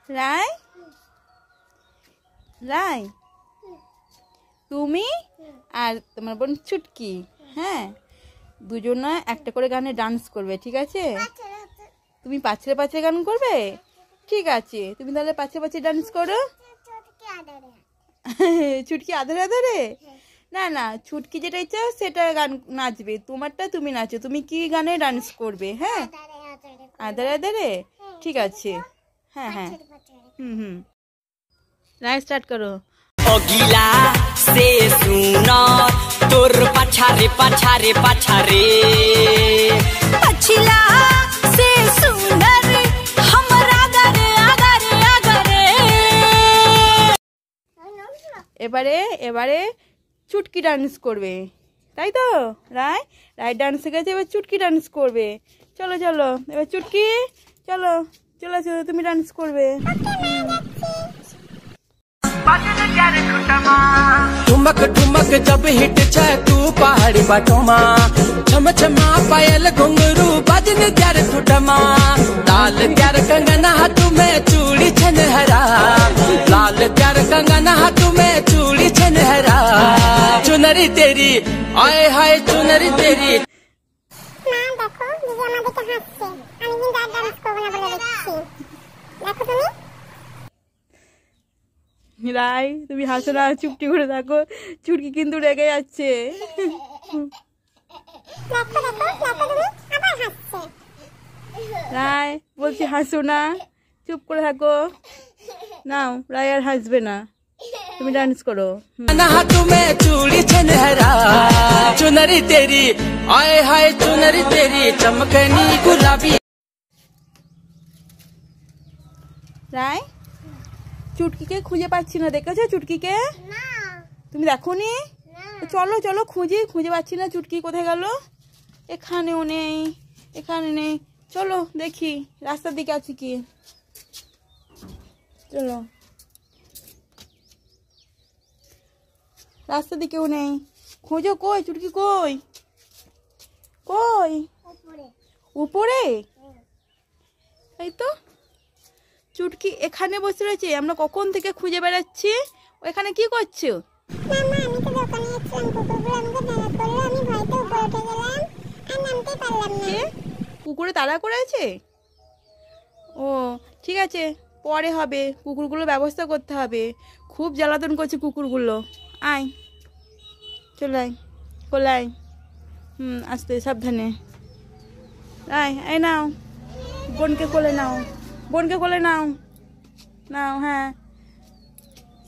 রাই রাই তুমি আর তোমার বোন চুটকি, হ্যাঁ, দুজনে একটা করে গানে ডান্স করবে, ঠিক আছে? তুমি পাঁচরে পাঁচরে গান করবে, ঠিক আছে? তুমি তাহলে পাঁচরে পাঁচরে ডান্স করো। চুটকি আধারে আধারে? না না, চুটকি যেটা ইচ্ছা সেটা গান নাচবে, তোমারটা তুমি নাচো। তুমি কি গানে ডান্স করবে? হ্যাঁ, আধারে আধারে, ঠিক আছে। হ্যাঁ হ্যাঁ, হুম, রাইট, স্টার্ট করো। অগিলা সে সুনা তোর পাছারে পাছারে পাছারে, पछिला से सुंदर हमरा आगरे आगरे आगरे। এবারে এবারে চুটকি ডান্স করবে, তাই তো? রাই রাইট ডান্স শিখেছে, এবার চুটকি ডান্স করবে। চলো চলো, এবার চুটকি চলো, চলো চলো, তুমি ডান্স করবে। ठुमक ठुमक जब हिट जाए तू पहाड़ी बाटोमा, छम छमा पायल घुंघरू बजन त्यार ठुटमा, लाल प्यार कंगना हाथ में चूड़ी छनहरा, लाल प्यार कंगना हाथ में चूड़ी छनहरा, चुनरी तेरी आए हाय चुनरी तेरी। মা দেখো দিদি আমাদেরকে হাসছে, আমি কিন্তু আর ডান্স করব না বলে দিচ্ছি। দেখো তুমি রাই, তুমি হাসো না, চুপটি করে থাকো, চুটকি কিন্তু রেগে যাচ্ছে। দেখো দেখো দেখো তুমি আবার হাসছে। রাই বলছি হাসো না, চুপ করে থাকো। নাও, রাই আর হাসবে না, তুমি ডান্স করো। हाथ में चूड़ी छनहरा, चुनरी तेरी आए हाय चुनरी तेरी चमकनी गुलाबी। রাই, চুটকিকে খুঁজে পাচ্ছি না, দেখেছো চুটকিকে? না তুমি দেখোনি? চলো চলো, খুঁজে পাচ্ছি না, চুটকি কোথায় গেল? এখানেও নেই, এখানে নেই, চলো দেখি রাস্তার দিকে আছে কি। চলো, রাস্তার দিকেও নেই, খোঁজো। কই চুটকি, কই কই? উপরে উপরে? এই তো চুটকি এখানে বসে রয়েছে, আমরা কখন থেকে খুঁজে বেড়াচ্ছি। ওখানে কি করছো? না মা, আমি তো দোকানে যাচ্ছিলাম, কুকুরগুলো আমাকে তাড়া করলো, আমি ভয়তে উপরে উঠে গেলাম আর নামতে পারলাম না। কে? কুকুরে তাড়া করেছে? ও ঠিক আছে, পরে হবে, কুকুরগুলো ব্যবস্থা করতে হবে, খুব জ্বালাতন করছে কুকুরগুলো। আয়, চলে আয়, কোলে আয়। আস্তে সাবধানে। আয়, এই নাও, বোনকে কোলে নাও, বোনকে কোলে নাও, নাও, হ্যাঁ,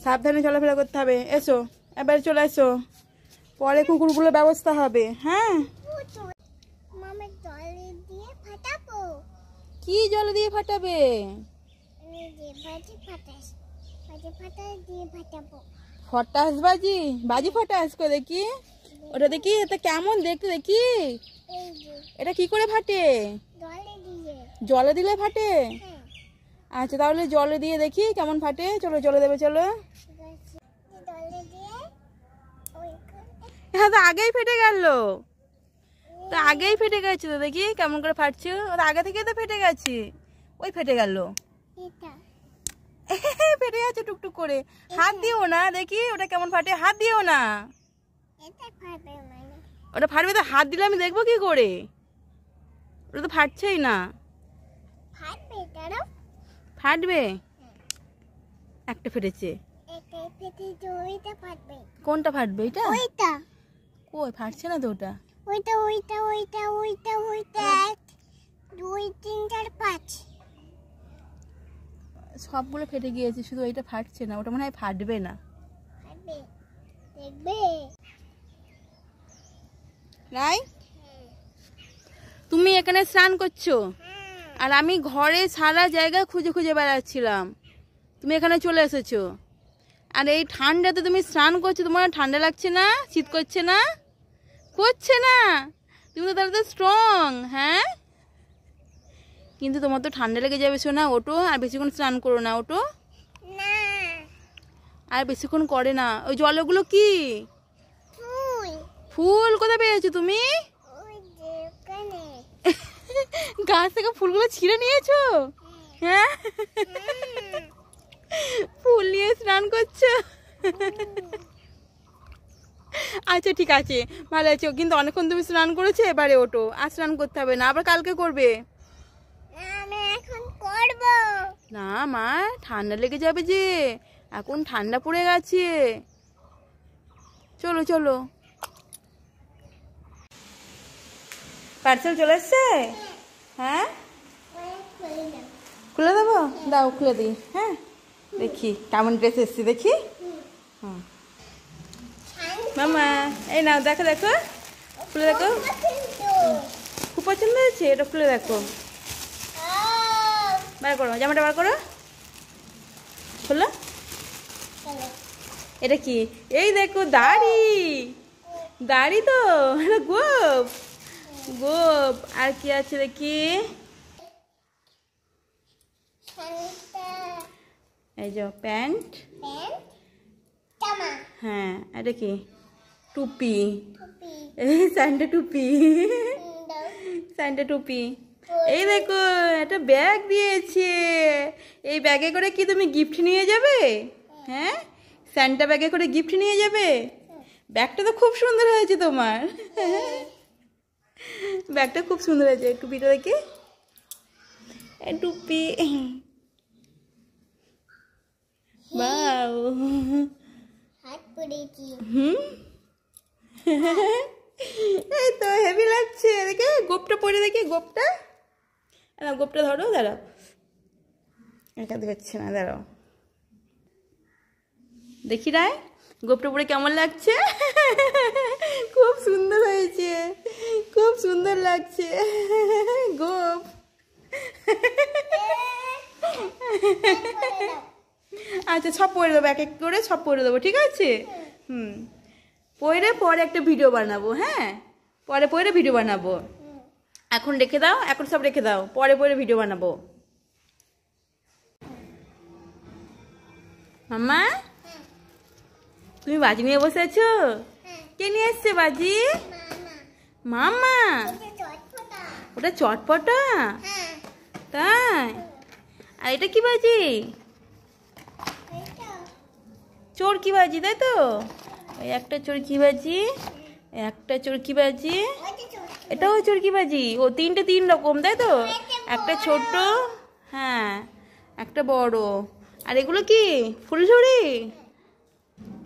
সাবধানে চলাফেরা করতে হবে। এসো, এবারে চলে এসো, পরে কুকুরগুলো ব্যবস্থা হবে। হ্যাঁ, মামা জল দিয়ে ফাটাবো। কি জল দিয়ে ফাটাবে? এই যে বাজি ফাটাস, বাজি ফাটাস দিয়ে ফাটাবো। ফটাস বাজি? বাজি ফটাস করে দেখি, ওটা দেখি, এটা কেমন দেখতে দেখি। এই যে এটা কি করে ফাটে? জলে দিয়ে। জলে দিলে ফাটে? হ্যাঁ আচ্ছা, তাহলে জলে দিয়ে দেখি কেমন ফাটে। চলো জলে দেবে, চলো। ঠিক আছে, জলে দিয়ে ওইখানে হ্যাঁ, তো আগেই ফেটে গেল, তো আগেই ফেটে গেছে, তো দেখি কেমন করে ফাটছে। ওটা আগে থেকে তো ফেটে গেছে, ওই ফেটে গেল। এটা ফেটে যাচ্ছে টুকটুক করে। হাত দিও না, দেখি ওটা কেমন ফাটে, হাত দিও না। এটা ফাটবে মানে ওটা ফাটবে তো, হাত দিলে আমি দেখবো কি করে? ওটা তো ফাটছেই না। ফাটবে, দাঁড়াও। ফাটবে? একটা ফেটেছে। এটা ফেটে তো ওইটা ফাটবে। কোনটা ফাটবে? এটা? ওইটা কই ফাটছে না তো ওটা। ওইটা ওইটা ওইটা ওইটা ওইটা 1 2 3 4 5 সবগুলো ফেটে গিয়েছে, শুধু ওইটা ফাটছে না, ওটা মনে হয় ফাটবে না। ফাটবে, দেখবে। রাই, তুমি এখানে স্নান করছো আর আমি ঘরে সারা জায়গা খুঁজে খুঁজে বেড়াচ্ছিলাম, তুমি এখানে চলে এসেছো। আর এই ঠান্ডাতে তুমি স্নান করছো, তোমার ঠান্ডা লাগছে না? শীত করছে না? করছে না? তুমি তো তাহলে তো স্ট্রং। হ্যাঁ, কিন্তু তোমার তো ঠান্ডা লেগে যাবে, শোনা, ওটো, আর বেশিক্ষণ স্নান করো না, ওটো। না আর বেশিক্ষণ করে না। ওই জলগুলো কি? ফুল। ফুল কোথায় পেয়েছো তুমি? ওই যে ওখানে গাছ থেকে ফুলগুলো ছিঁড়ে নিয়েছো? হ্যাঁ, হুম ফুল নিয়ে স্নান করছো? আচ্ছা ঠিক আছে, ভালো আছে, কিন্তু অনেকক্ষণ তুমি স্নান করেছো, এবারে ওঠো, আর স্নান করতে হবে না, আবার কালকে করবে। আমি এখন করব। না মা, ঠান্ডা লেগে যাবে যে, এখন ঠান্ডা পড়ে গেছে। চলো চলো। পার্সেল চলে এসছে? হ্যাঁ, খুলে দেবো, দাও খুলে দিই। হ্যাঁ, দেখি কেমন ড্রেস এসছি, দেখি। হুম, মামা এই নাও, দেখো দেখো, খুলে দেখো, খুব পছন্দ হয়েছে, এটা খুলে দেখো, বার করো, জামাটা বার করো, খোলো। এটা কি? এই দেখো দাড়ি, দাড়ি তো, এটা গোপ, গোপ। আর কি আছে দেখি, এই যে প্যান্ট, হ্যাঁ, এটা কি? টুপি, এই স্যান্টা টুপি, স্যান্টা টুপি। এই দেখো একটা ব্যাগ দিয়েছে, এই ব্যাগে করে কি তুমি গিফট নিয়ে যাবে? হ্যাঁ, স্যান্টা ব্যাগে করে গিফট নিয়ে যাবে? ব্যাগটা তো খুব সুন্দর হয়েছে তোমার, ব্যাগটা খুব সুন্দর হয়েছে। টুপিটা দেখি, টুপি, বাও, হুম, এই তো হেভি লাগছে। দেখে গোপটা পরে, দেখি গোপটা, না গোপটা ধরো, দাঁড়াও, এটা দেখছে না, দাঁড়াও, দেখি রায় গোপটা পরে কেমন লাগছে? খুব সুন্দর হয়েছে, খুব সুন্দর লাগছে গোপ। আচ্ছা সব পরে দেবো, এক এক করে সব পরে দেবো, ঠিক আছে? হুম, পরে পরে একটা ভিডিও বানাবো। হ্যাঁ, পরে পরে ভিডিও বানাবো, এখন রেখে দাও, এখন সব রেখে দাও, পরে পরে ভিডিও বানাবো। মামা, তুমি বাজি নিয়ে বসে আছো? কে নিয়ে এসছে বাজি? মামা, ওটা চটপটা? তাই? আর এটা কি বাজি? চরকি বাজি, তাই তো? একটা চরকি বাজি, একটা চরকি বাজি, এটাও চরকি বাজি। ও তিনটে তিন রকম, তাই তো? একটা ছোট, হ্যাঁ, একটা বড়। আর এগুলো কি? ফুলঝুরি,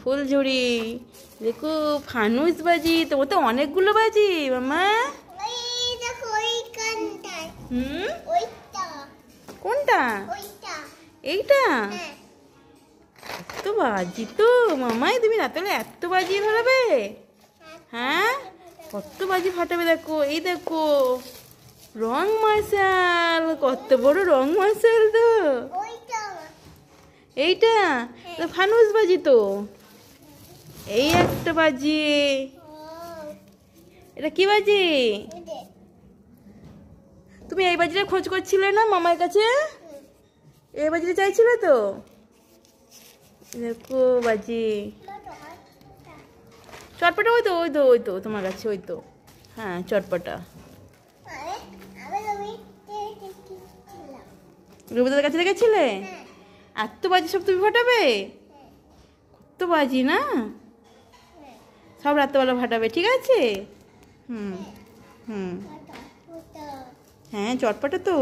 ফুলঝুরি। দেখো ফানুস বাজি, তোমার তো অনেকগুলো বাজি মামা। হুম, কোনটা? এইটা? এত বাজি তো মামাই, তুমি রাতে এত বাজি ধরাবে? হ্যাঁ, কত বাজি ফাটাবে দেখো। এই দেখো রং মশাল, কত বড় রং মশাল তো। এইটা তো ফানুস বাজি তো। এই একটা বাজি, এটা কি বাজি? তুমি এই বাজিটা খোঁজ করছিলে না মামার কাছে? এই বাজিটা চাইছিলে তো? দেখো বাজি, চটপটা, ওই তো ওই তো ওই তো তোমার কাছে, ওই তো, হ্যাঁ চটপটা। রবিদার কাছে রেখেছিলে? এত বাজি সব তুমি ফাটাবে? কত বাজি না, সব রাত্রেবেলা ফাটাবে, ঠিক আছে? হুম হুম, হ্যাঁ চটপটা তো।